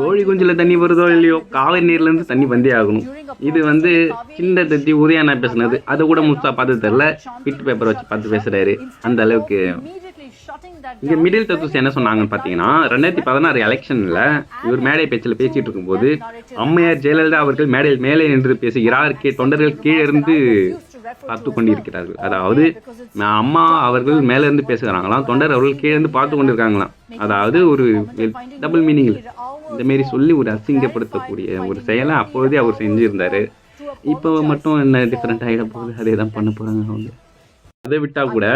கோழி குஞ்சில் தண்ணி வருதோ இல்லையோ காவிரி நீர்லேருந்து தண்ணி வந்தே ஆகணும். இது சின்ன தத்தி உதயண்ணா பேசுனது அதை கூட முழுசா பார்த்து தெரில, பிட் பேப்பர் வச்சு பார்த்து பேசுகிறாரு. அந்த அளவுக்கு இங்கே மிடில் தத்துஸ் என்ன சொன்னாங்கன்னு பார்த்தீங்கன்னா, 2016 எலெக்ஷனில் இவர் மேடை பேச்சில் பேசிகிட்டு இருக்கும்போது அம்மையார் ஜெயலலிதா அவர்கள் மேடையில் மேலே நின்று பேசுகிறார், தொண்டர்கள் கீழே இருந்து பார்த்து கொண்டிருக்கிறார்கள். அதாவது அம்மா அவர்கள் மேலே இருந்து பேசுகிறாங்களாம், தொண்டர் அவர்கள் கீழே இருந்து பார்த்து கொண்டிருக்காங்களாம். அதாவது ஒரு டபுள் மீனிங் இந்த மாரி சொல்லி ஒரு அசிங்கப்படுத்தக்கூடிய ஒரு செயலை அப்பொழுதே அவர் செஞ்சுருந்தார். இப்போ மட்டும் என்ன டிஃப்ரெண்ட் ஆகிட போகுது, அதே தான் பண்ண போகிறாங்க அவங்க. அதை விட்டா கூட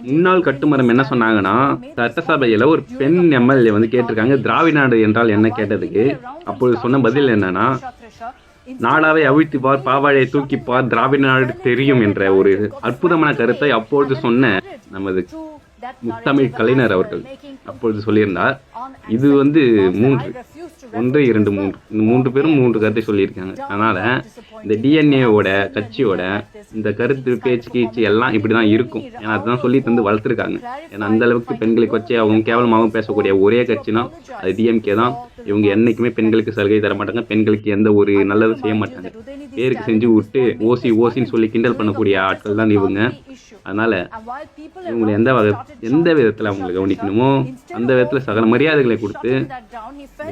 முன்னாள் கட்டுமரம் என்ன சொன்னாங்கன்னா, சட்டசபையில் ஒரு பெண் எம்எல்ஏ கேட்டிருக்காங்க திராவிட நாடு என்றால் என்ன கேட்டதுக்கு. அப்பொழுது சொன்ன பதில் என்னன்னா, நாடாவை அவிழ்த்திப்பார், பாவாழையை தூக்கிப்பார், திராவிட நாடு தெரியும் என்ற ஒரு அற்புதமான கருத்தை அப்பொழுது சொன்ன நமது முத்தமிழ் கலைஞர் அவர்கள் அப்பொழுது சொல்லியிருந்தார். இது 3 1 2 3 இந்த 3 பேரும் 3 கருத்தை சொல்லியிருக்காங்க. அதனால இந்த டிஎன்ஏவோட கட்சியோட இந்த கருத்து பேச்சு கீச்சு எல்லாம் இப்படி தான் இருக்கும். ஏன்னா அதுதான் சொல்லி தந்து வளர்த்துருக்காங்க. ஏன்னா அந்த அளவுக்கு பெண்களுக்கு வச்சு அவங்க கேவலமாகவும் பேசக்கூடிய ஒரே கட்சினா அது டிஎம்கே தான். இவங்க என்னைக்குமே பெண்களுக்கு சலுகை தர மாட்டாங்க, பெண்களுக்கு எந்த ஒரு நல்லதும் செய்ய மாட்டாங்க. பேருக்கு செஞ்சு விட்டு ஓசின்னு சொல்லி கிண்டல் பண்ணக்கூடிய ஆட்கள் தான் இவங்க. அதனால இவங்களை எந்த விதத்தில் அவங்களை கவனிக்கணுமோ அந்த விதத்தில் சகல மரியாதைகளை கொடுத்து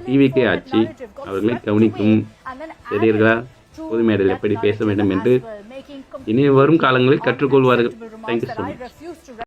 டிவிக்கே ஆட்சி அவர்களை கவனிக்கும். தெரியர்களா பொது மேடையில் எப்படி பேச வேண்டும் என்று இனி வரும் காலங்களில் கற்றுக்கொள்வார்கள். Thank you so much.